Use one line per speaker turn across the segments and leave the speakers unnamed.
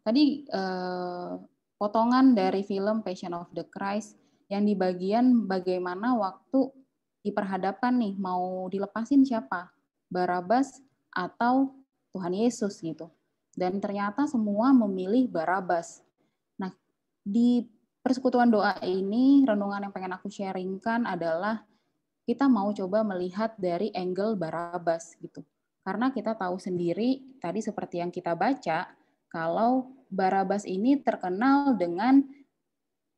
Tadi potongan dari film Passion of the Christ yang di bagian bagaimana waktu diperhadapkan nih mau dilepasin siapa, Barabas atau Tuhan Yesus gitu. Dan ternyata semua memilih Barabas. Nah, di persekutuan doa ini renungan yang pengen aku sharingkan adalah kita mau coba melihat dari angle Barabas gitu. Karena kita tahu sendiri tadi seperti yang kita baca, kalau Barabas ini terkenal dengan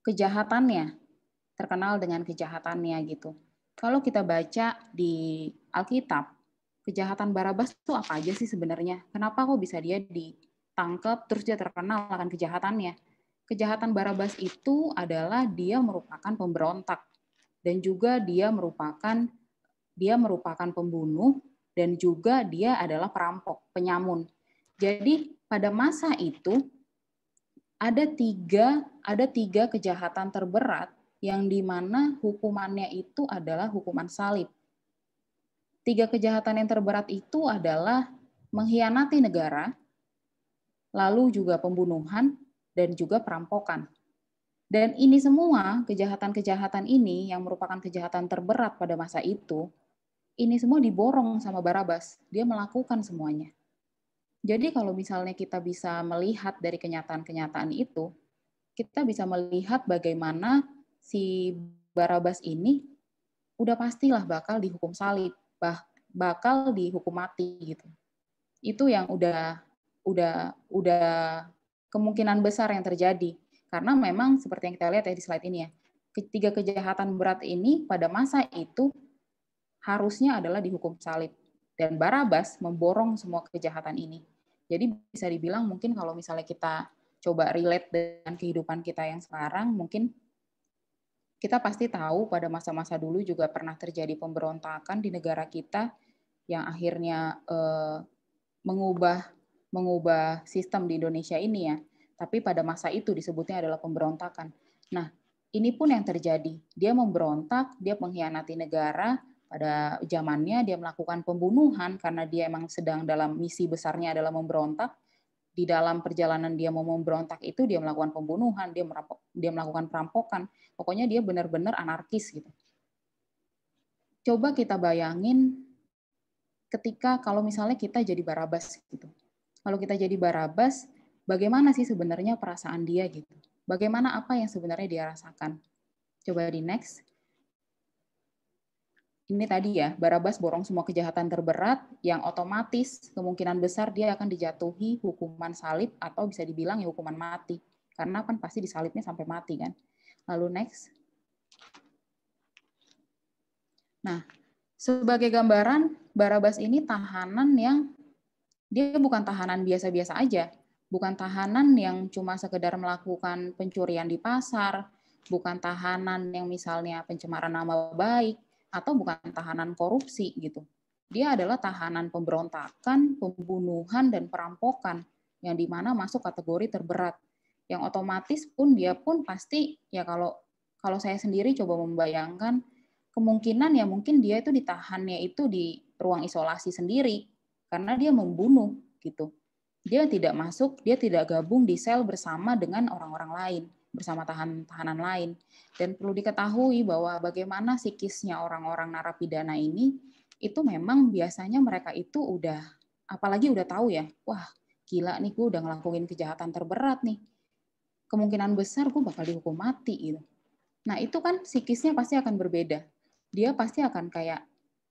kejahatannya, gitu. Kalau kita baca di Alkitab, kejahatan Barabas itu apa aja sih sebenarnya? Kenapa kok bisa dia ditangkap terus dia terkenal akan kejahatannya? Kejahatan Barabas itu adalah dia merupakan pemberontak dan juga dia merupakan pembunuh dan juga dia adalah perampok, penyamun. Jadi pada masa itu ada tiga kejahatan terberat yang dimana hukumannya itu adalah hukuman salib. Tiga kejahatan yang terberat itu adalah mengkhianati negara, lalu juga pembunuhan, dan juga perampokan. Dan ini semua, kejahatan-kejahatan ini yang merupakan kejahatan terberat pada masa itu, ini semua diborong sama Barabas. Dia melakukan semuanya. Jadi kalau misalnya kita bisa melihat dari kenyataan-kenyataan itu, kita bisa melihat bagaimana si Barabas ini udah pastilah bakal dihukum salib, bakal dihukum mati gitu. Itu yang udah kemungkinan besar yang terjadi. Karena memang seperti yang kita lihat ya di slide ini ya, ketiga kejahatan berat ini pada masa itu harusnya adalah dihukum salib. Dan Barabas memborong semua kejahatan ini. Jadi bisa dibilang mungkin kalau misalnya kita coba relate dengan kehidupan kita yang sekarang, mungkin kita pasti tahu pada masa-masa dulu juga pernah terjadi pemberontakan di negara kita yang akhirnya mengubah sistem di Indonesia ini ya. Tapi pada masa itu disebutnya adalah pemberontakan. Nah, ini pun yang terjadi. Dia memberontak, dia mengkhianati negara, pada zamannya dia melakukan pembunuhan karena dia emang sedang dalam misi besarnya adalah memberontak. Di dalam perjalanan dia mau memberontak itu dia melakukan pembunuhan, dia melakukan perampokan. Pokoknya dia benar-benar anarkis gitu. Coba kita bayangin ketika kalau misalnya kita jadi Barabas gitu. Kalau kita jadi Barabas, bagaimana sih sebenarnya perasaan dia gitu? Bagaimana apa yang sebenarnya dia rasakan? Coba di next. Ini tadi ya, Barabas borong semua kejahatan terberat yang otomatis kemungkinan besar dia akan dijatuhi hukuman salib atau bisa dibilang ya hukuman mati. Karena kan pasti disalibnya sampai mati kan. Lalu next. Nah, sebagai gambaran, Barabas ini tahanan yang dia bukan tahanan biasa-biasa aja. Bukan tahanan yang cuma sekedar melakukan pencurian di pasar, bukan tahanan yang misalnya pencemaran nama baik, atau bukan tahanan korupsi gitu. Dia adalah tahanan pemberontakan, pembunuhan, dan perampokan yang dimana masuk kategori terberat. Yang otomatis pun dia pun pasti ya kalau saya sendiri coba membayangkan kemungkinan ya mungkin dia itu ditahannya itu di ruang isolasi sendiri karena dia membunuh gitu. Dia tidak masuk, dia tidak gabung di sel bersama dengan orang-orang lain, bersama tahanan lain. Dan perlu diketahui bahwa bagaimana psikisnya orang-orang narapidana ini, itu memang biasanya mereka itu udah, apalagi udah tahu ya, wah gila nih gue udah ngelakuin kejahatan terberat nih. Kemungkinan besar gue bakal dihukum mati gitu. Nah itu kan psikisnya pasti akan berbeda. Dia pasti akan kayak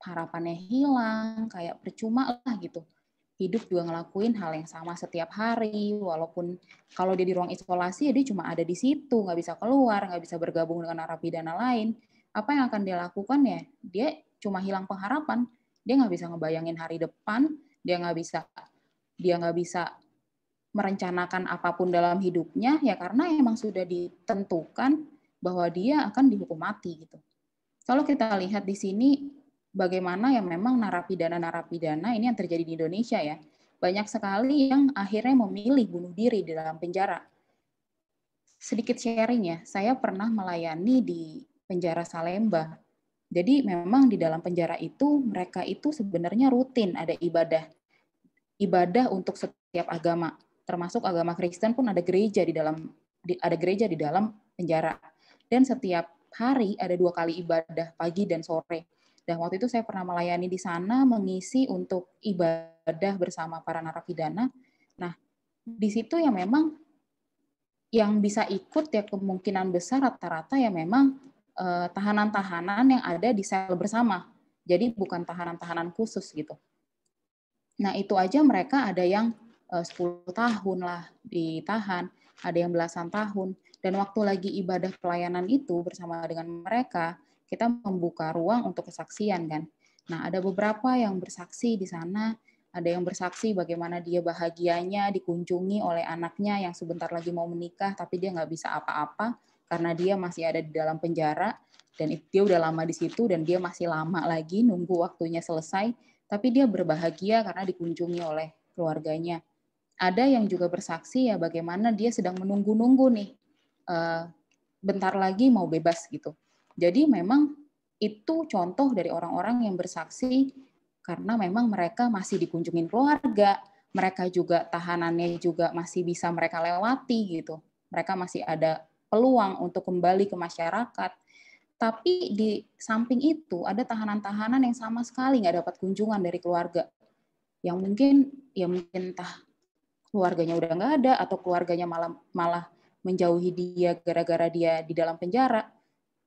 harapannya hilang, kayak percuma lah gitu. Hidup juga ngelakuin hal yang sama setiap hari, walaupun kalau dia di ruang isolasi, ya dia cuma ada di situ, nggak bisa keluar, nggak bisa bergabung dengan narapidana lain. Apa yang akan dia lakukan ya? Dia cuma hilang pengharapan. Dia nggak bisa ngebayangin hari depan, dia nggak bisa merencanakan apapun dalam hidupnya, ya karena emang sudah ditentukan bahwa dia akan dihukum mati gitu. Kalau kita lihat di sini bagaimana yang memang narapidana ini yang terjadi di Indonesia ya. Banyak sekali yang akhirnya memilih bunuh diri di dalam penjara. Sedikit sharing ya, saya pernah melayani di penjara Salemba. Jadi memang di dalam penjara itu mereka itu sebenarnya rutin ada ibadah untuk setiap agama. termasuk agama Kristen pun ada gereja di dalam penjara. Dan setiap hari ada 2 kali ibadah, pagi dan sore. Dan waktu itu saya pernah melayani di sana, mengisi untuk ibadah bersama para narapidana. Nah, di situ ya memang yang bisa ikut ya kemungkinan besar rata-rata ya memang tahanan-tahanan yang ada di sel bersama. Jadi bukan tahanan-tahanan khusus gitu. Nah, itu aja mereka ada yang 10 tahun lah ditahan, ada yang belasan tahun. Dan waktu lagi ibadah pelayanan itu bersama dengan mereka, kita membuka ruang untuk kesaksian kan. Nah, ada beberapa yang bersaksi di sana, ada yang bersaksi bagaimana dia bahagianya dikunjungi oleh anaknya yang sebentar lagi mau menikah, tapi dia nggak bisa apa-apa karena dia masih ada di dalam penjara, dan dia udah lama di situ, dan dia masih lama lagi nunggu waktunya selesai, tapi dia berbahagia karena dikunjungi oleh keluarganya. Ada yang juga bersaksi ya bagaimana dia sedang menunggu-nunggu nih, bentar lagi mau bebas gitu. Jadi memang itu contoh dari orang-orang yang bersaksi karena memang mereka masih dikunjungin keluarga, mereka juga tahanannya juga masih bisa mereka lewati gitu. Mereka masih ada peluang untuk kembali ke masyarakat. Tapi di samping itu ada tahanan-tahanan yang sama sekali nggak dapat kunjungan dari keluarga. Yang mungkin entah keluarganya udah nggak ada atau keluarganya malah menjauhi dia gara-gara dia di dalam penjara.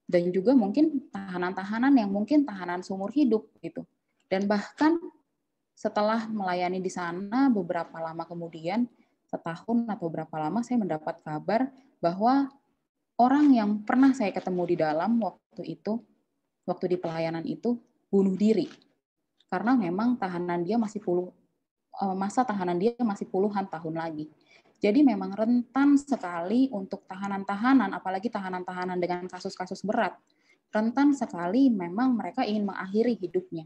Dan juga mungkin tahanan-tahanan yang mungkin tahanan seumur hidup gitu. Dan bahkan setelah melayani di sana beberapa lama kemudian, setahun atau berapa lama saya mendapat kabar bahwa orang yang pernah saya ketemu di dalam waktu di pelayanan itu, bunuh diri. Karena memang masa tahanan dia masih puluhan tahun lagi. Jadi memang rentan sekali untuk tahanan-tahanan, apalagi tahanan-tahanan dengan kasus-kasus berat. Rentan sekali memang mereka ingin mengakhiri hidupnya.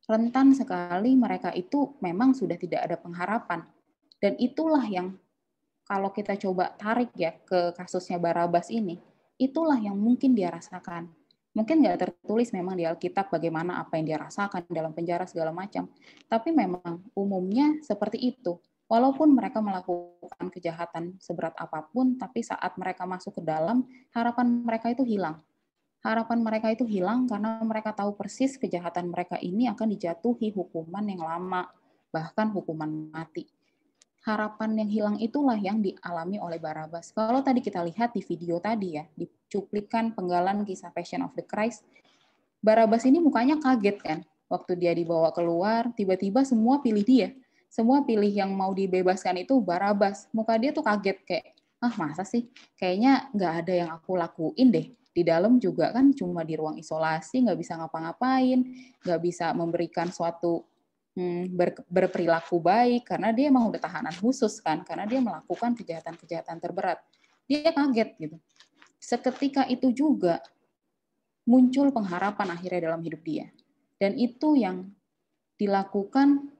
Rentan sekali mereka itu memang sudah tidak ada pengharapan. Dan itulah yang kalau kita coba tarik ya ke kasusnya Barabas ini, itulah yang mungkin dia rasakan. Mungkin nggak tertulis memang di Alkitab bagaimana apa yang dia rasakan dalam penjara segala macam. Tapi memang umumnya seperti itu. Walaupun mereka melakukan kejahatan seberat apapun, tapi saat mereka masuk ke dalam, harapan mereka itu hilang. Harapan mereka itu hilang karena mereka tahu persis kejahatan mereka ini akan dijatuhi hukuman yang lama, bahkan hukuman mati. Harapan yang hilang itulah yang dialami oleh Barabas. Kalau tadi kita lihat di video tadi ya, di cuplikan penggalan kisah Passion of the Christ, Barabas ini mukanya kaget kan. Waktu dia dibawa keluar, tiba-tiba semua pilih dia. Semua pilih yang mau dibebaskan itu Barabas. Muka dia tuh kaget kayak, masa sih? Kayaknya nggak ada yang aku lakuin deh. Di dalam juga kan cuma di ruang isolasi, nggak bisa ngapa-ngapain, nggak bisa memberikan suatu berperilaku baik karena dia emang udah tahanan khusus kan, karena dia melakukan kejahatan-kejahatan terberat. Dia kaget gitu. Seketika itu juga muncul pengharapan akhirnya dalam hidup dia. Dan itu yang dilakukan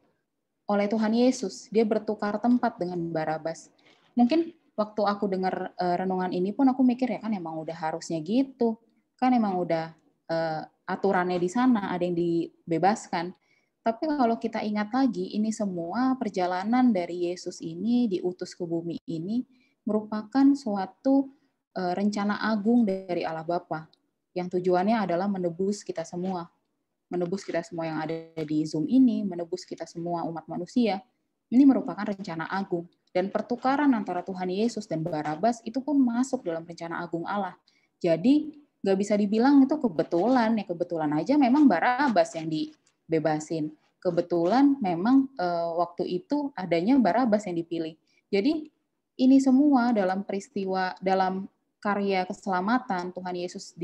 oleh Tuhan Yesus. Dia bertukar tempat dengan Barabas. Mungkin waktu aku dengar renungan ini pun aku mikir ya kan emang udah harusnya gitu. Kan emang udah aturannya di sana, ada yang dibebaskan. Tapi kalau kita ingat lagi, ini semua perjalanan dari Yesus ini diutus ke bumi ini merupakan suatu rencana agung dari Allah Bapa yang tujuannya adalah menebus kita semua. Menebus kita semua yang ada di Zoom ini, menebus kita semua umat manusia. Ini merupakan rencana agung. Dan pertukaran antara Tuhan Yesus dan Barabas itu pun masuk dalam rencana agung Allah. Jadi nggak bisa dibilang itu kebetulan, ya kebetulan aja memang Barabas yang dibebasin. Kebetulan memang waktu itu adanya Barabas yang dipilih. Jadi ini semua dalam peristiwa, dalam karya keselamatan Tuhan Yesus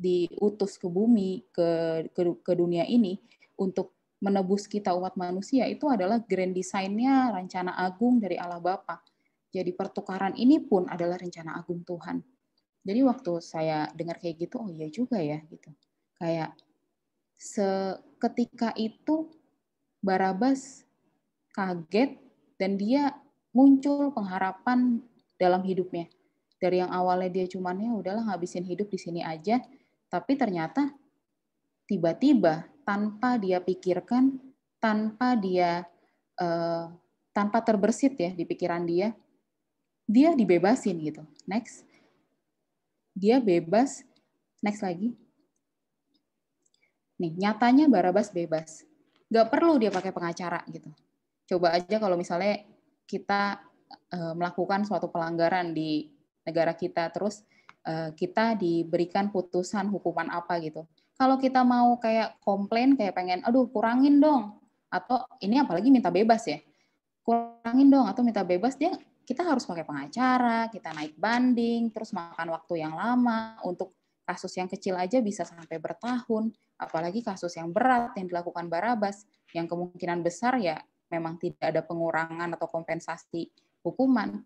diutus ke bumi, ke dunia ini untuk menebus kita umat manusia, itu adalah grand design-nya rencana agung dari Allah Bapa. Jadi pertukaran ini pun adalah rencana agung Tuhan. Jadi waktu saya dengar kayak gitu, oh iya juga ya gitu. Kayak seketika itu Barabas kaget dan dia muncul pengharapan dalam hidupnya. Dari yang awalnya dia cuman ya udahlah ngabisin hidup di sini aja, tapi ternyata tiba-tiba tanpa dia pikirkan, tanpa dia tanpa terbersit ya di pikiran dia dibebasin gitu. Next. Dia bebas. Next lagi. Nih, nyatanya Barabas bebas. Nggak perlu dia pakai pengacara gitu. Coba aja kalau misalnya kita melakukan suatu pelanggaran di negara kita, terus kita diberikan putusan hukuman apa gitu. Kalau kita mau kayak komplain, kayak pengen, aduh kurangin dong, atau ini apalagi minta bebas ya, kurangin dong atau minta bebas, kita harus pakai pengacara, kita naik banding, terus makan waktu yang lama, untuk kasus yang kecil aja bisa sampai bertahun, apalagi kasus yang berat yang dilakukan Barabas, yang kemungkinan besar ya memang tidak ada pengurangan atau kompensasi hukuman.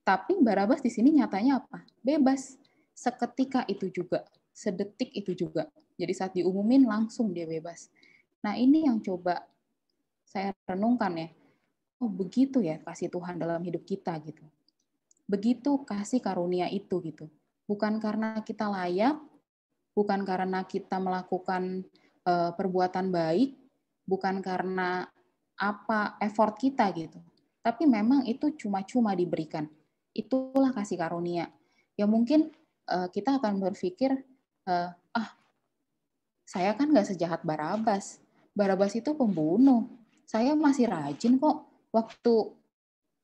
Tapi Barabas di sini nyatanya apa? Bebas. Seketika itu juga, sedetik itu juga. Jadi saat diumumin langsung dia bebas. Nah ini yang coba saya renungkan ya. Oh begitu ya kasih Tuhan dalam hidup kita gitu. Begitu kasih karunia itu gitu. Bukan karena kita layak, bukan karena kita melakukan perbuatan baik, bukan karena apa effort kita gitu. Tapi memang itu cuma-cuma diberikan. Itulah kasih karunia. Ya mungkin kita akan berpikir, saya kan nggak sejahat Barabas. Barabas itu pembunuh. Saya masih rajin kok. Waktu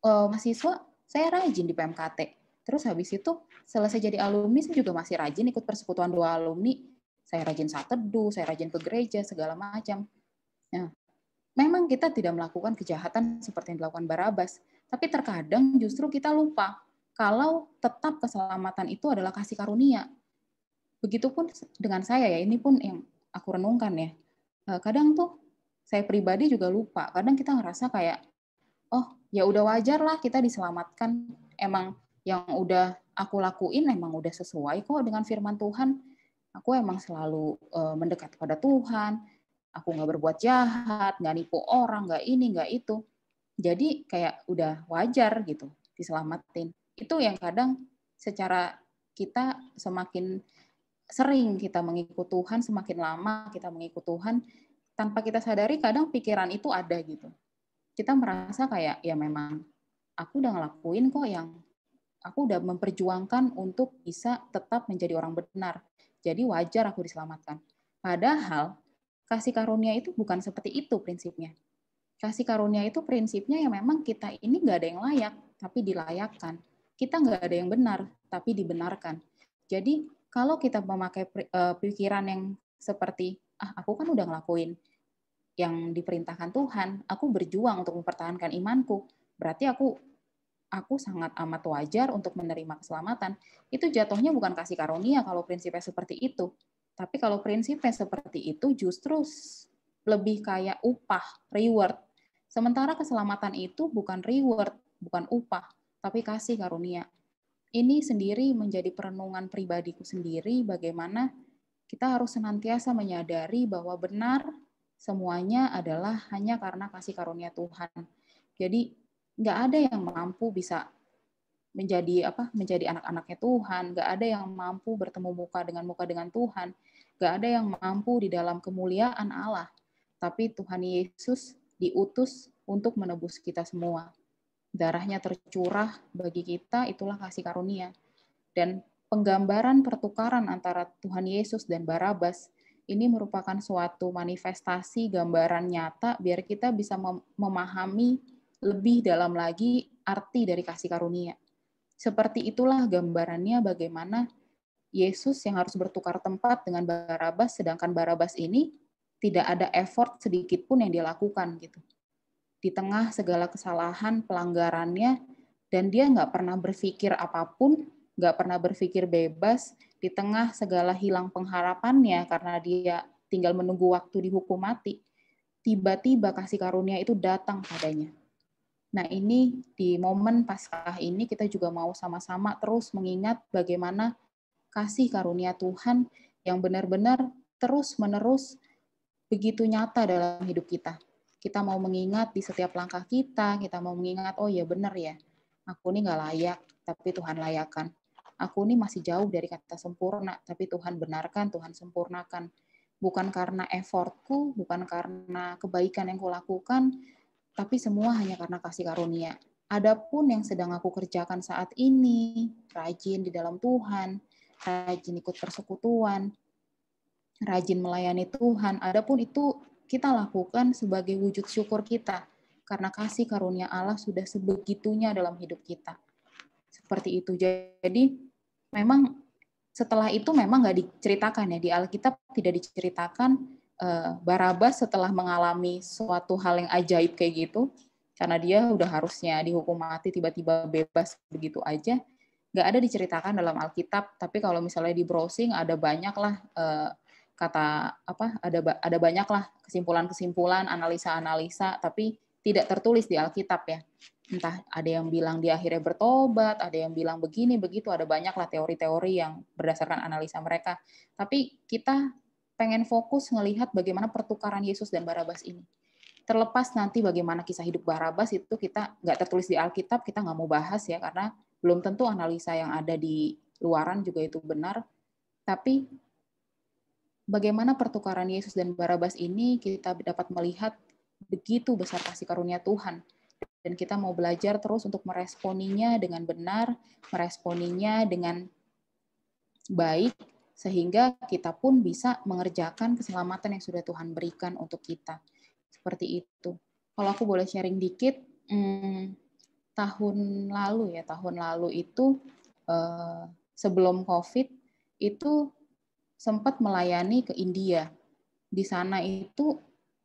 mahasiswa, saya rajin di PMKT. Terus habis itu, selesai jadi alumni, saya juga masih rajin ikut persekutuan doa alumni. Saya rajin saat teduh, saya rajin ke gereja, segala macam. Nah, memang kita tidak melakukan kejahatan seperti yang dilakukan Barabas. Tapi terkadang justru kita lupa kalau tetap keselamatan itu adalah kasih karunia. Begitupun dengan saya ya, ini pun yang aku renungkan ya. Kadang tuh saya pribadi juga lupa. Kadang kita ngerasa kayak, oh ya udah wajar lah kita diselamatkan. Emang yang udah aku lakuin emang udah sesuai kok dengan firman Tuhan. Aku emang selalu mendekat kepada Tuhan. Aku nggak berbuat jahat, nggak nipu orang, nggak ini, nggak itu. Jadi kayak udah wajar gitu diselamatin. Itu yang kadang secara kita semakin sering kita mengikut Tuhan, semakin lama kita mengikut Tuhan, tanpa kita sadari kadang pikiran itu ada gitu. Kita merasa kayak, ya memang aku udah ngelakuin kok yang, aku udah memperjuangkan untuk bisa tetap menjadi orang benar. Jadi wajar aku diselamatkan. Padahal, kasih karunia itu bukan seperti itu prinsipnya. Kasih karunia itu prinsipnya yang memang kita ini nggak ada yang layak, tapi dilayakkan. Kita nggak ada yang benar, tapi dibenarkan. Jadi kalau kita memakai pikiran yang seperti, aku kan udah ngelakuin yang diperintahkan Tuhan, aku berjuang untuk mempertahankan imanku, berarti aku sangat amat wajar untuk menerima keselamatan. Itu jatuhnya bukan kasih karunia kalau prinsipnya seperti itu. Tapi kalau prinsipnya seperti itu justru lebih kayak upah, reward. Sementara keselamatan itu bukan reward, bukan upah, tapi kasih karunia. Ini sendiri menjadi perenungan pribadiku sendiri, bagaimana kita harus senantiasa menyadari bahwa benar semuanya adalah hanya karena kasih karunia Tuhan. Jadi nggak ada yang mampu bisa menjadi anak-anaknya Tuhan, nggak ada yang mampu bertemu muka dengan Tuhan, nggak ada yang mampu di dalam kemuliaan Allah. Tapi Tuhan Yesus diutus untuk menebus kita semua. Darahnya tercurah bagi kita, itulah kasih karunia. Dan penggambaran pertukaran antara Tuhan Yesus dan Barabas ini merupakan suatu manifestasi gambaran nyata biar kita bisa memahami lebih dalam lagi arti dari kasih karunia. Seperti itulah gambarannya bagaimana Yesus yang harus bertukar tempat dengan Barabas, sedangkan Barabas ini tidak ada effort sedikit pun yang dia lakukan gitu. Di tengah segala kesalahan, pelanggarannya, dan dia nggak pernah berpikir apapun, nggak pernah berpikir bebas, di tengah segala hilang pengharapannya karena dia tinggal menunggu waktu dihukum mati, tiba-tiba kasih karunia itu datang padanya. Nah ini di momen Paskah ini kita juga mau sama-sama terus mengingat bagaimana kasih karunia Tuhan yang benar-benar terus-menerus begitu nyata dalam hidup kita. Kita mau mengingat di setiap langkah kita mau mengingat, oh ya benar ya, aku ini nggak layak, tapi Tuhan layakan. Aku ini masih jauh dari kata sempurna, tapi Tuhan benarkan, Tuhan sempurnakan. Bukan karena effortku, bukan karena kebaikan yang kulakukan, tapi semua hanya karena kasih karunia. Adapun yang sedang aku kerjakan saat ini, rajin di dalam Tuhan, rajin ikut persekutuan, rajin melayani Tuhan, adapun itu kita lakukan sebagai wujud syukur kita, karena kasih karunia Allah sudah sebegitunya dalam hidup kita. Seperti itu. Jadi memang setelah itu memang nggak diceritakan ya, di Alkitab tidak diceritakan Barabas setelah mengalami suatu hal yang ajaib kayak gitu, karena dia udah harusnya dihukum mati tiba-tiba bebas begitu aja, nggak ada diceritakan dalam Alkitab. Tapi kalau misalnya di browsing ada banyak lah kata apa, ada banyak lah kesimpulan-kesimpulan, analisa-analisa, tapi tidak tertulis di Alkitab ya. Entah ada yang bilang dia akhirnya bertobat, ada yang bilang begini begitu, ada banyak lah teori-teori yang berdasarkan analisa mereka. Tapi kita pengen fokus ngelihat bagaimana pertukaran Yesus dan Barabas ini. Terlepas nanti bagaimana kisah hidup Barabas itu kita nggak tertulis di Alkitab, kita nggak mau bahas ya, karena belum tentu analisa yang ada di luaran juga itu benar. Tapi bagaimana pertukaran Yesus dan Barabas ini kita dapat melihat begitu besar kasih karunia Tuhan. Dan kita mau belajar terus untuk meresponinya dengan benar, meresponinya dengan baik, sehingga kita pun bisa mengerjakan keselamatan yang sudah Tuhan berikan untuk kita. Seperti itu. Kalau aku boleh sharing dikit, tahun lalu itu sebelum COVID itu sempat melayani ke India. Di sana itu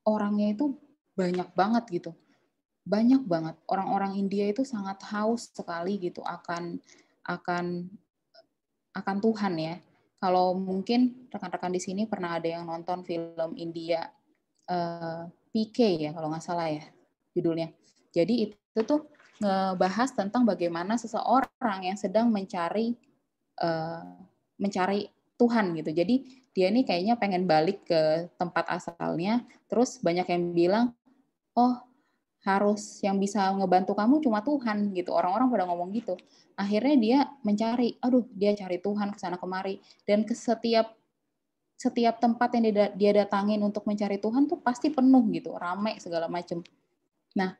orangnya itu banyak banget gitu. Banyak banget. Orang-orang India itu sangat haus sekali gitu akan Tuhan ya. Kalau mungkin rekan-rekan di sini pernah ada yang nonton film India PK ya kalau nggak salah ya judulnya. Jadi itu tuh ngebahas tentang bagaimana seseorang yang sedang mencari Tuhan gitu. Jadi dia ini kayaknya pengen balik ke tempat asalnya. Terus banyak yang bilang, oh harus yang bisa ngebantu kamu cuma Tuhan gitu. Orang-orang pada ngomong gitu. Akhirnya dia mencari, dia cari Tuhan ke sana kemari, dan ke setiap tempat yang dia datangin untuk mencari Tuhan tuh pasti penuh gitu, ramai segala macam. Nah,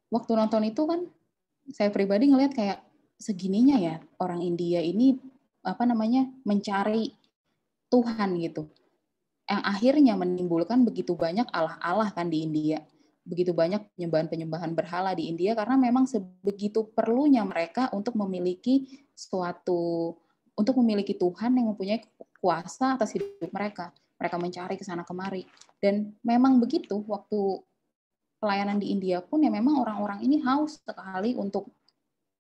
waktu nonton itu kan saya pribadi ngelihat kayak segininya ya orang India ini mencari Tuhan gitu. Yang akhirnya menimbulkan begitu banyak Allah-Allah kan di India. Begitu banyak penyembahan-penyembahan berhala di India karena memang sebegitu perlunya mereka untuk memiliki Tuhan yang mempunyai kuasa atas hidup mereka. Mereka mencari ke sana kemari. Dan memang begitu waktu pelayanan di India pun ya memang orang-orang ini haus sekali untuk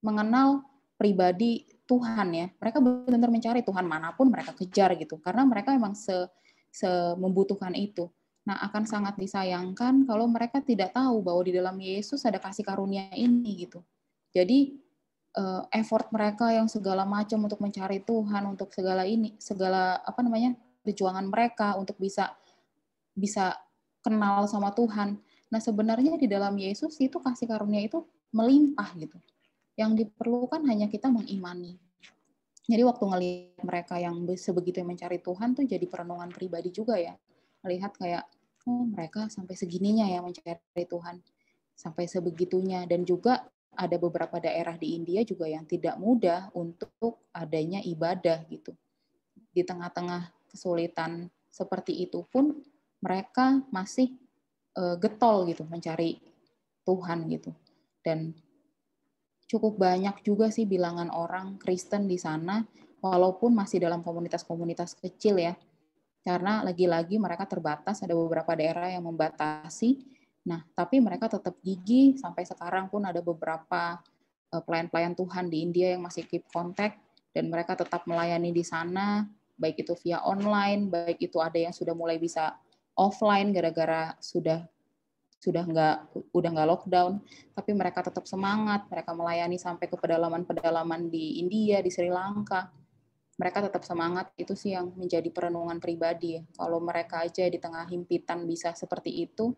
mengenal pribadi Tuhan ya. Mereka benar-benar mencari Tuhan manapun mereka kejar gitu. Karena mereka memang membutuhkan itu. Nah, akan sangat disayangkan kalau mereka tidak tahu bahwa di dalam Yesus ada kasih karunia ini gitu. Jadi effort mereka yang segala macam untuk mencari Tuhan, untuk perjuangan mereka untuk bisa kenal sama Tuhan. Nah, sebenarnya di dalam Yesus itu kasih karunia itu melimpah gitu. Yang diperlukan hanya kita mengimani. Jadi waktu ngelihat mereka yang sebegitu yang mencari Tuhan tuh jadi perenungan pribadi juga ya. Melihat kayak, mereka sampai segininya ya mencari Tuhan. Sampai sebegitunya. Dan juga ada beberapa daerah di India juga yang tidak mudah untuk adanya ibadah gitu. Di tengah-tengah kesulitan seperti itu pun mereka masih getol gitu mencari Tuhan gitu. Dan cukup banyak juga sih bilangan orang Kristen di sana, walaupun masih dalam komunitas-komunitas kecil ya. Karena lagi-lagi mereka terbatas, ada beberapa daerah yang membatasi. Nah, tapi mereka tetap gigih, sampai sekarang pun ada beberapa pelayan-pelayan Tuhan di India yang masih keep contact, dan mereka tetap melayani di sana, baik itu via online, baik itu ada yang sudah mulai bisa offline gara-gara udah nggak lockdown, tapi mereka tetap semangat, mereka melayani sampai ke pedalaman-pedalaman di India, di Sri Lanka. Mereka tetap semangat, itu sih yang menjadi perenungan pribadi. Kalau mereka aja di tengah himpitan bisa seperti itu,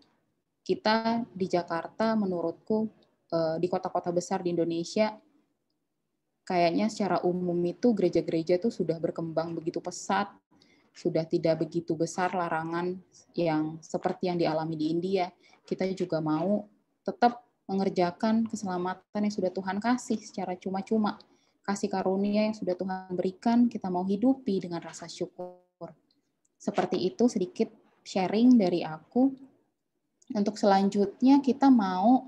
kita di Jakarta menurutku di kota-kota besar di Indonesia kayaknya secara umum itu gereja-gereja tuh sudah berkembang begitu pesat, sudah tidak begitu besar larangan yang seperti yang dialami di India, kita juga mau tetap mengerjakan keselamatan yang sudah Tuhan kasih secara cuma-cuma. Kasih karunia yang sudah Tuhan berikan, kita mau hidupi dengan rasa syukur. Seperti itu sedikit sharing dari aku. Untuk selanjutnya kita mau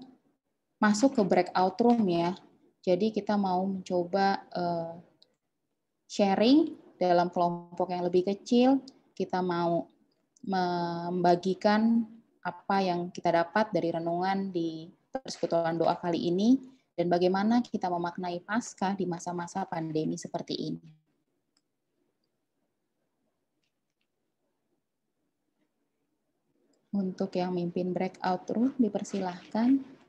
masuk ke breakout room ya. Jadi kita mau mencoba sharing dalam kelompok yang lebih kecil. Kita mau membagikan apa yang kita dapat dari renungan di persekutuan doa kali ini dan bagaimana kita memaknai Paskah di masa-masa pandemi seperti ini. Untuk yang mimpin breakout room dipersilahkan.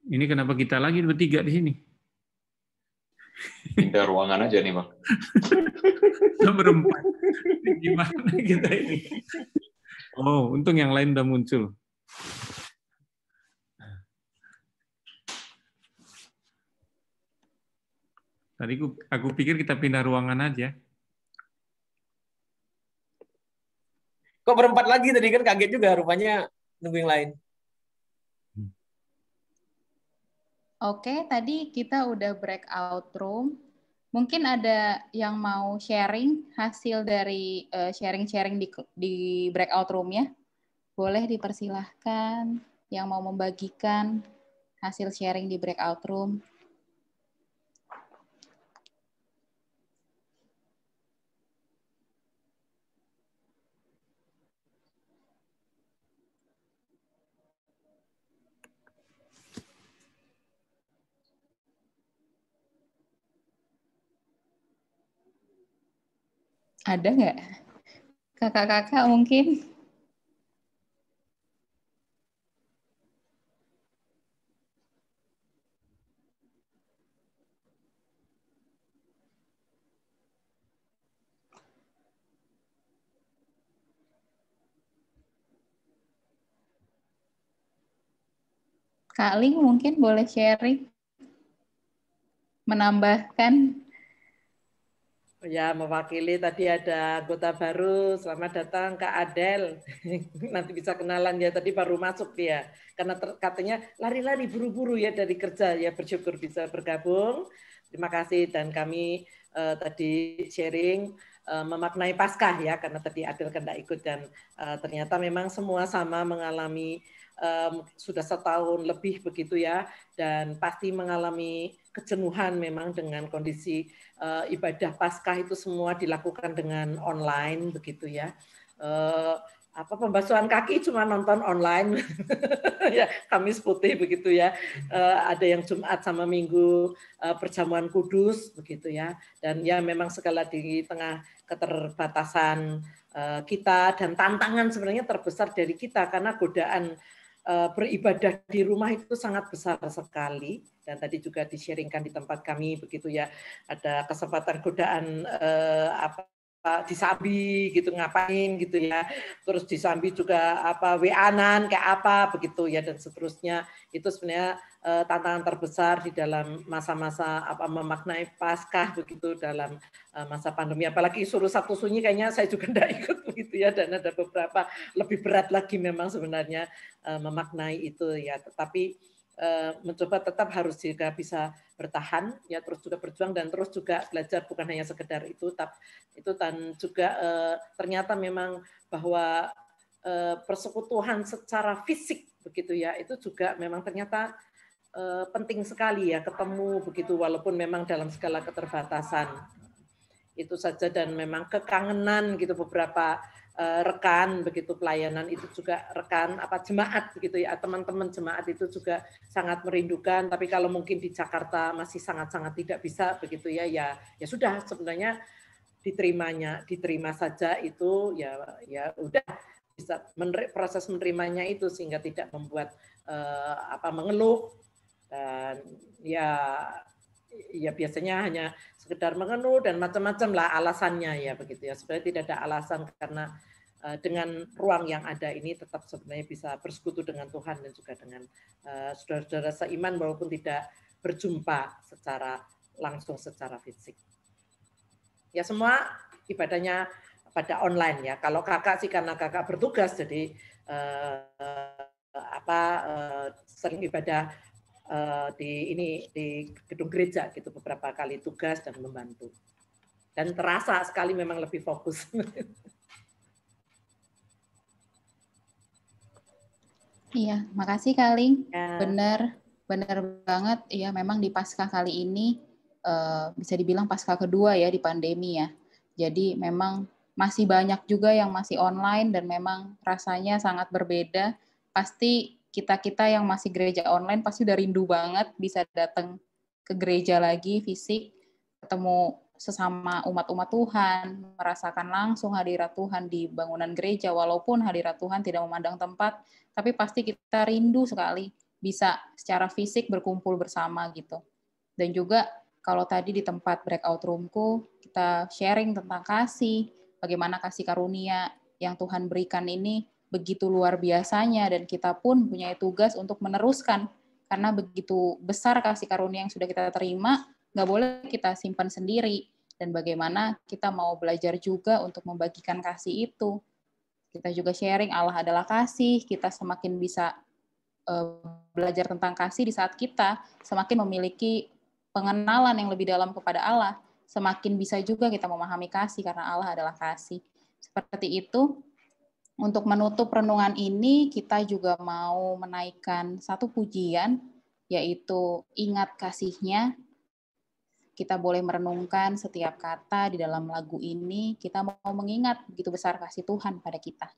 Ini kenapa kita lagi bertiga di sini?
Pindah ruangan aja nih, Bang.
Kita berempat. Gimana kita ini? Oh, untung yang lain udah muncul. Tadi aku pikir kita pindah ruangan aja.
Kok berempat lagi tadi, kan kaget juga, rupanya nunggu yang lain.
Oke, tadi kita udah breakout room. Mungkin ada yang mau sharing hasil dari sharing-sharing di breakout room-nya. Boleh dipersilahkan yang mau membagikan hasil sharing di breakout room. Ada nggak? Kakak-kakak mungkin? Kak Ling mungkin boleh sharing, menambahkan.
Ya, mewakili tadi ada anggota baru. Selamat datang Kak Adel. Nanti bisa kenalan ya, tadi baru masuk dia. Karena katanya lari-lari buru-buru ya dari kerja, ya bersyukur bisa bergabung. Terima kasih, dan kami tadi sharing memaknai Paskah ya, karena tadi Adel kan tidak ikut, dan ternyata memang semua sama mengalami sudah setahun lebih begitu ya, dan pasti mengalami kejenuhan memang dengan kondisi ibadah Paskah itu semua dilakukan dengan online begitu ya. Pembasuhan kaki cuma nonton online ya, Kamis putih begitu ya. Ada yang Jumat sama Minggu perjamuan kudus begitu ya. Dan ya memang segala di tengah keterbatasan kita dan tantangan sebenarnya terbesar dari kita, karena godaan beribadah di rumah itu sangat besar sekali, dan tadi juga di-sharingkan di tempat kami begitu ya, ada kesempatan godaan di Sambi gitu ngapain gitu ya, terus di Sambi juga WA-an kayak apa begitu ya, dan seterusnya. Itu sebenarnya tantangan terbesar di dalam masa-masa memaknai Paskah begitu dalam masa pandemi, apalagi suruh Sabtu Sunyi kayaknya saya juga tidak ikut begitu ya, dan ada beberapa lebih berat lagi memang sebenarnya memaknai itu ya, tetapi mencoba tetap harus juga bisa bertahan ya, terus juga berjuang dan terus juga belajar, bukan hanya sekedar itu dan juga ternyata memang bahwa persekutuan secara fisik begitu ya, itu juga memang ternyata penting sekali ya, ketemu begitu walaupun memang dalam segala keterbatasan itu saja, dan memang kekangenan gitu beberapa rekan begitu pelayanan itu juga, rekan jemaat begitu ya, teman-teman jemaat itu juga sangat merindukan, tapi kalau mungkin di Jakarta masih sangat-sangat tidak bisa begitu ya, ya sudah sebenarnya diterima saja itu ya udah, bisa proses menerimanya itu sehingga tidak membuat mengeluh, dan ya biasanya hanya sekedar mengeluh dan macam-macam lah alasannya ya begitu ya. Sebenarnya tidak ada alasan, karena dengan ruang yang ada ini tetap sebenarnya bisa bersekutu dengan Tuhan dan juga dengan saudara-saudara seiman walaupun tidak berjumpa secara langsung secara fisik. Ya semua ibadahnya pada online ya. Kalau kakak sih karena kakak bertugas jadi sering ibadah di gedung gereja gitu, beberapa kali tugas dan membantu. Dan terasa sekali memang lebih fokus.
Iya, makasih Kak Ling.
Ya.
Benar banget. Iya, memang di Paskah kali ini bisa dibilang Paskah kedua ya di pandemi ya. Jadi memang masih banyak juga yang masih online dan memang rasanya sangat berbeda. Pasti kita yang masih gereja online pasti udah rindu banget bisa datang ke gereja lagi fisik, ketemu sesama umat-umat Tuhan, merasakan langsung hadirat Tuhan di bangunan gereja, walaupun hadirat Tuhan tidak memandang tempat, tapi pasti kita rindu sekali bisa secara fisik berkumpul bersama gitu. Dan juga kalau tadi di tempat breakout roomku, kita sharing tentang kasih, bagaimana kasih karunia yang Tuhan berikan ini begitu luar biasanya, dan kita pun punya tugas untuk meneruskan, karena begitu besar kasih karunia yang sudah kita terima, nggak boleh kita simpan sendiri, dan bagaimana kita mau belajar juga untuk membagikan kasih itu. Kita juga sharing Allah adalah kasih, kita semakin bisa belajar tentang kasih di saat kita semakin memiliki pengenalan yang lebih dalam kepada Allah, semakin bisa juga kita memahami kasih karena Allah adalah kasih. Seperti itu. Untuk menutup renungan ini, kita juga mau menaikkan satu pujian, yaitu ingat kasih-Nya. Kita boleh merenungkan setiap kata di dalam lagu ini, kita mau mengingat begitu besar kasih Tuhan pada kita.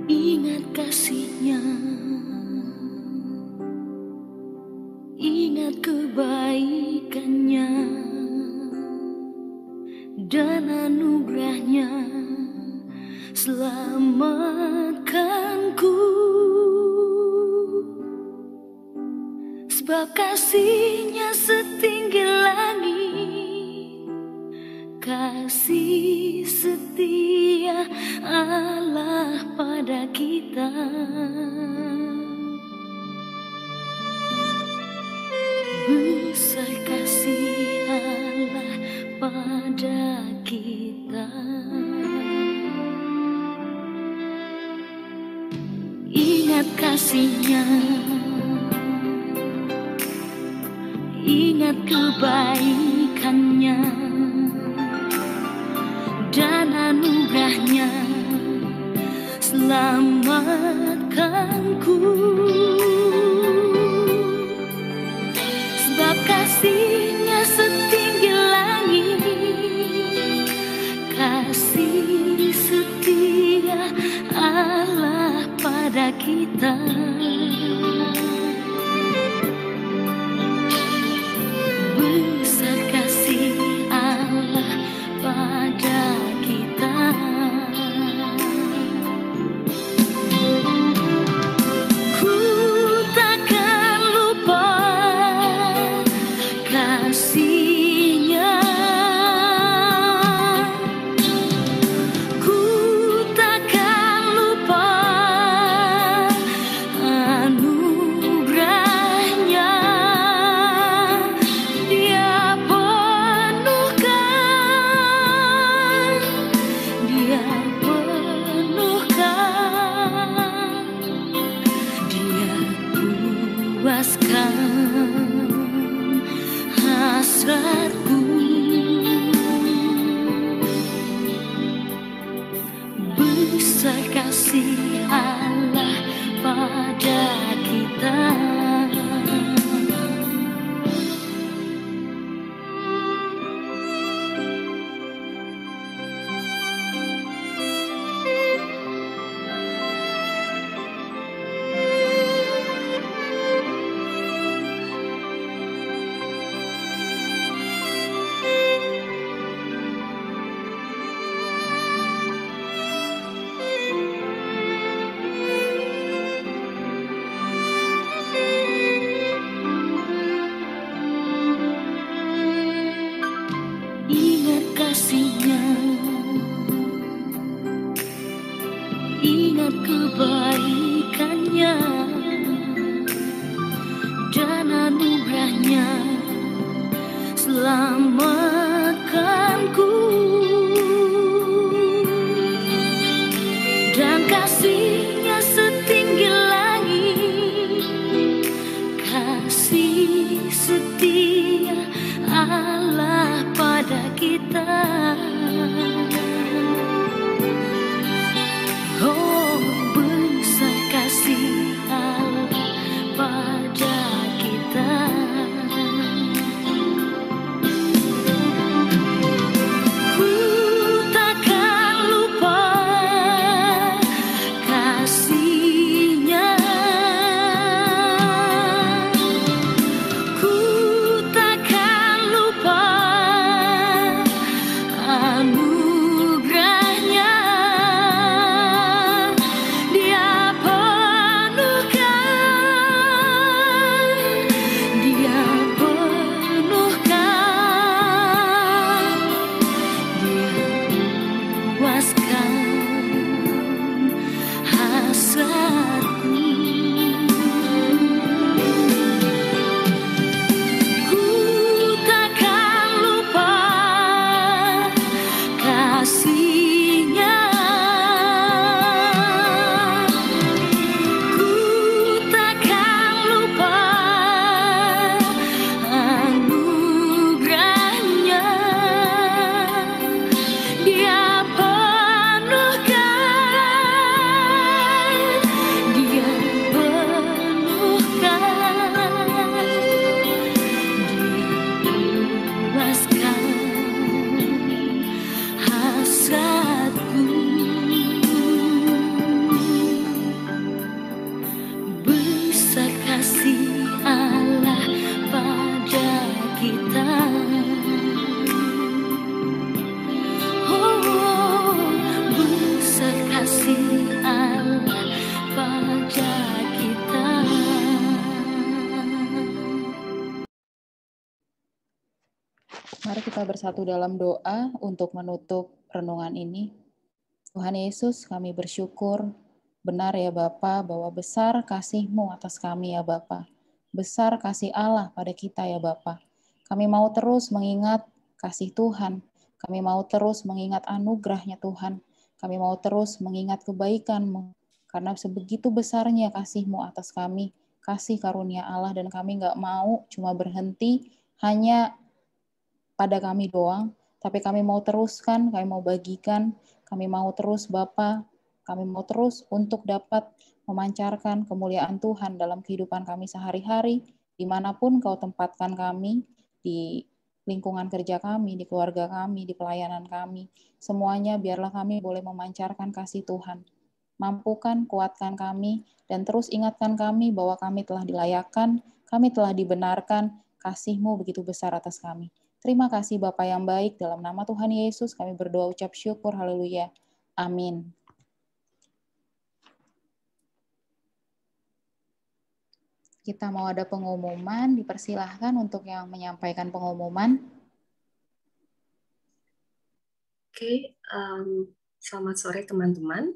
Ingat kasih-Nya, ingat kebaikan-Nya dan anugerah-Nya, selamatkanku. Sebab kasih-Nya setinggi langit, kasih setia Allah pada kita. Besar kasih Allah pada kita. Ingat kasih-Nya, ingat kebaikan-Nya dan anugerah-Nya, selamatkanku. Sebab kasih-Nya setinggi langit, kasih setia Allah pada kita. Besar kasih Allah pada kita. Ku takkan lupa kasih-Nya, ku takkan lupa anugerah-Nya. Dia penuhkan, Dia penuhkan, Dia puaskan hasratku. Besar kasih Allah pada kita. pada kita.
Mari kita bersatu dalam doa untuk menutup renungan ini. Tuhan Yesus, kami bersyukur, benar ya Bapa, bahwa besar kasih-Mu atas kami ya Bapa. Besar kasih Allah pada kita ya Bapa. Kami mau terus mengingat kasih Tuhan. Kami mau terus mengingat anugerah-Nya Tuhan. Kami mau terus mengingat kebaikan-Mu. Karena sebegitu besarnya kasih-Mu atas kami, kasih karunia Allah, dan kami nggak mau cuma berhenti hanya pada kami doang, tapi kami mau teruskan, kami mau bagikan, kami mau terus Bapa, kami mau terus untuk dapat memancarkan kemuliaan Tuhan dalam kehidupan kami sehari-hari, dimanapun Kau tempatkan kami, di lingkungan kerja kami, di keluarga kami, di pelayanan kami. Semuanya biarlah kami boleh memancarkan kasih Tuhan. Mampukan, kuatkan kami, dan terus ingatkan kami bahwa kami telah dilayakkan, kami telah dibenarkan, kasih-Mu begitu besar atas kami. Terima kasih Bapa yang baik, dalam nama Tuhan Yesus kami berdoa ucap syukur, haleluya. Amin. Kita mau ada pengumuman, dipersilahkan untuk yang menyampaikan pengumuman.
Oke, selamat sore teman-teman.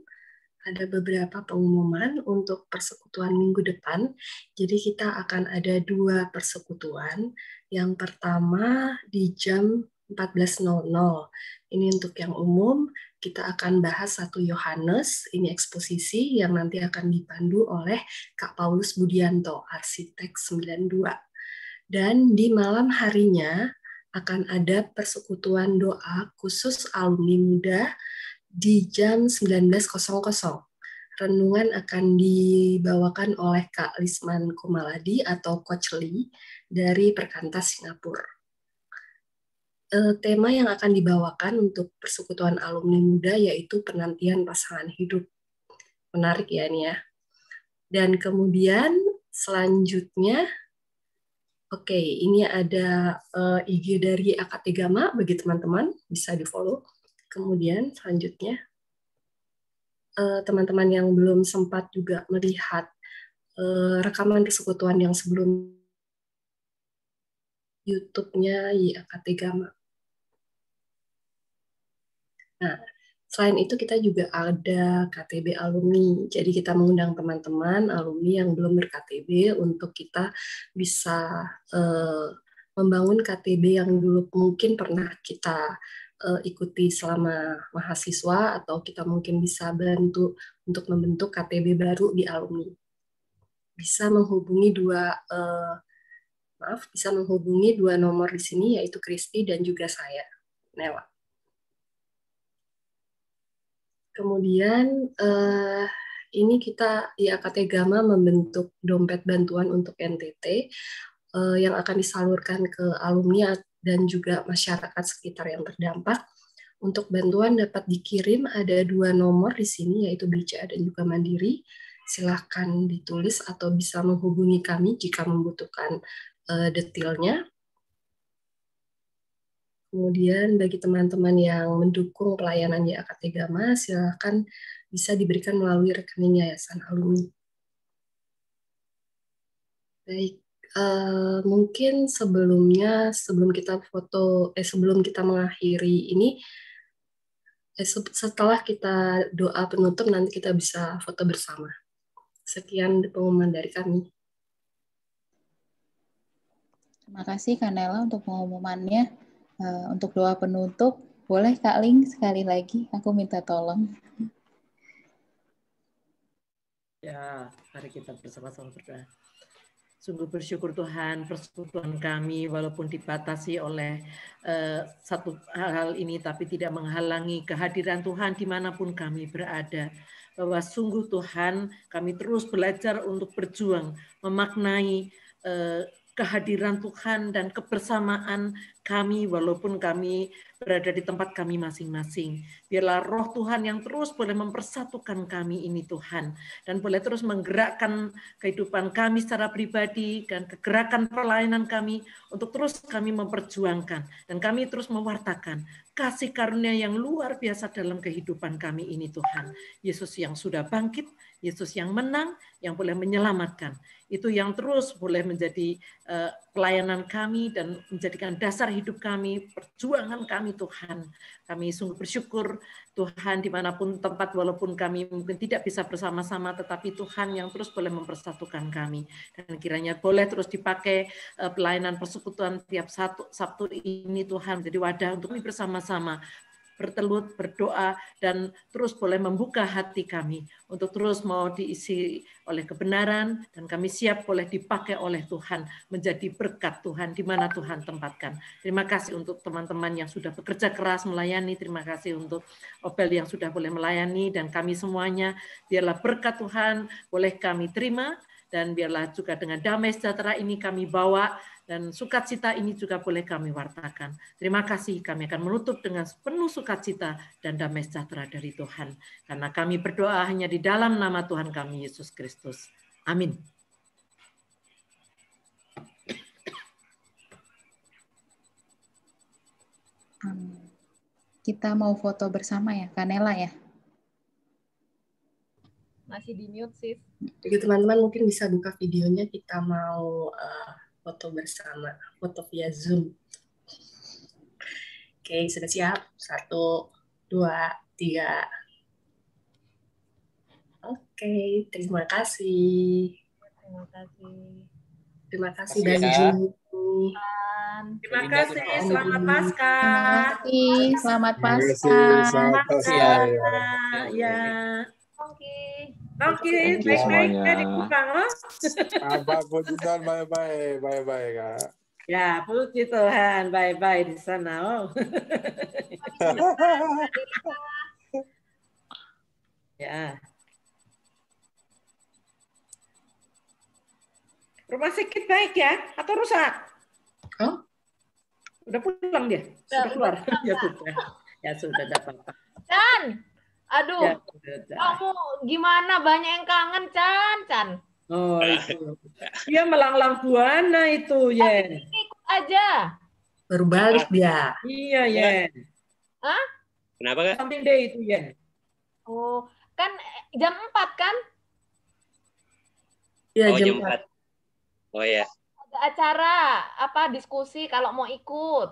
Ada beberapa pengumuman untuk persekutuan minggu depan. Jadi kita akan ada 2 persekutuan. Yang pertama di jam 14.00. Ini untuk yang umum. Kita akan bahas 1 Yohanes. Ini eksposisi yang nanti akan dipandu oleh Kak Paulus Budianto, arsitek 92. Dan di malam harinya akan ada persekutuan doa khusus alumni muda di jam 19.00. Renungan akan dibawakan oleh Kak Lisman Kumaladi atau Coach Lee dari Perkantas Singapura. Tema yang akan dibawakan untuk persekutuan alumni muda yaitu penantian pasangan hidup. Menarik ya ini ya. Dan kemudian selanjutnya, oke, ini ada IG dari AKT Gama bagi teman-teman, bisa di-follow. Kemudian selanjutnya, teman-teman yang belum sempat juga melihat rekaman persekutuan yang sebelum YouTube-nya AKT Gama. Nah, selain itu kita juga ada KTB alumni. Jadi kita mengundang teman-teman alumni yang belum ber-KTB untuk kita bisa membangun KTB yang dulu mungkin pernah kita ikuti selama mahasiswa, atau kita mungkin bisa bantu untuk membentuk KTB baru di alumni. Bisa menghubungi bisa menghubungi 2 nomor di sini, yaitu Kristi dan juga saya, Nela. Kemudian ini kita di AKT Gama membentuk dompet bantuan untuk NTT yang akan disalurkan ke alumni dan juga masyarakat sekitar yang terdampak. Untuk bantuan dapat dikirim, ada 2 nomor di sini, yaitu BCA dan juga Mandiri. Silahkan ditulis atau bisa menghubungi kami jika membutuhkan detailnya. Kemudian bagi teman-teman yang mendukung pelayanan AKT Gama, silahkan bisa diberikan melalui rekening Yayasan Alumni. Baik. Mungkin sebelum kita mengakhiri ini, setelah kita doa penutup nanti kita bisa foto bersama. Sekian pengumuman dari kami.
Terima kasih Kak Nela untuk pengumumannya. Untuk doa penutup, boleh Kak Ling sekali lagi, aku minta tolong.
Ya, mari kita bersama-sama berdoa. Sungguh bersyukur Tuhan, persekutuan kami walaupun dibatasi oleh satu hal ini, tapi tidak menghalangi kehadiran Tuhan dimanapun kami berada. Bahwa sungguh Tuhan, kami terus belajar untuk berjuang, memaknai kehadiran Tuhan dan kebersamaan kami walaupun kami berada di tempat kami masing-masing. Biarlah roh Tuhan yang terus boleh mempersatukan kami ini Tuhan. Dan boleh terus menggerakkan kehidupan kami secara pribadi dan kegerakan pelayanan kami untuk terus kami memperjuangkan. Dan kami terus mewartakan kasih karunia yang luar biasa dalam kehidupan kami ini Tuhan. Yesus yang sudah bangkit, Yesus yang menang, yang boleh menyelamatkan. Itu yang terus boleh menjadi pelayanan kami dan menjadikan dasar hidup kami, perjuangan kami Tuhan. Kami sungguh bersyukur Tuhan dimanapun tempat, walaupun kami mungkin tidak bisa bersama-sama, tetapi Tuhan yang terus boleh mempersatukan kami. Dan kiranya boleh terus dipakai pelayanan persekutuan tiap Sabtu ini Tuhan menjadi wadah untuk kami bersama-sama bertelut, berdoa, dan terus boleh membuka hati kami untuk terus mau diisi oleh kebenaran, dan kami siap boleh dipakai oleh Tuhan, menjadi berkat Tuhan di mana Tuhan tempatkan. Terima kasih untuk teman-teman yang sudah bekerja keras melayani, terima kasih untuk Opel yang sudah boleh melayani, dan kami semuanya, biarlah berkat Tuhan boleh kami terima, dan biarlah juga dengan damai sejahtera ini kami bawa, dan sukacita ini juga boleh kami wartakan. Terima kasih, kami akan menutup dengan penuh sukacita dan damai sejahtera dari Tuhan. Karena kami berdoa hanya di dalam nama Tuhan kami, Yesus Kristus. Amin.
Kita mau foto bersama ya, Kanela ya?
Masih di mute, Sis.
Jadi teman-teman mungkin bisa buka videonya, kita mau foto bersama, foto via Zoom. Oke, sudah siap? 1, 2, 3. Oke, terima kasih.
Terima kasih.
Terima kasih
Terima kasih
Banju.
Terima kasih, selamat Paskah.
Terima kasih, selamat
Terima kasih.
Paskah.
Selamat Paskah.
Ya.
Oke.
Oke,
Thank you
baik-baik
semuanya.
ya di Kupang, oh.
Apa puji Tuhan, bye-bye Kak.
Ya, puji Tuhan, bye-bye di sana. Oh. Ya. Rumah sakit baik ya? Atau rusak?
Oh?
Udah pulang dia? Sudah keluar? Ya sudah. Ya sudah, tidak apa-apa.
Chan, aduh,
Ya sudah.
kamu gimana? Banyak yang kangen, Chan.
Oh, itu. Dia melanglang buana itu, Yen.
Ikut aja.
Baru balik dia.
Iya, Yen.
Hah?
Kenapa Kak?
Samping deh itu, Yen.
Oh, kan jam 4 kan?
Iya,
Oh,
jam
jam
4.
4. Oh ya.
Ada acara, diskusi kalau mau ikut.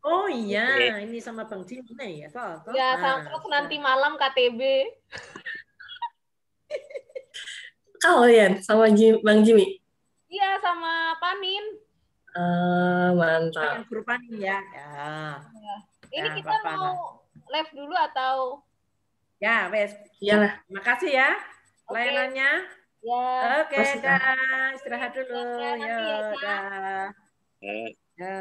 Oh iya, ini sama Bang Jimmy ya.
Ya, terus nanti malam KTB.
Kalian sama Bang Jimmy?
Iya, sama Panin.
Mantap.
Yang grup Panin ya. Ya.
Ini
Ya,
kita
apa-apa.
mau live dulu atau?
Ya, wes.
Iyalah.
Terima kasih ya pelayanannya.
Ya.
Oke, dah. Istirahat dulu.
Nanti ya,
Ya,
Kak.
dah. Ya.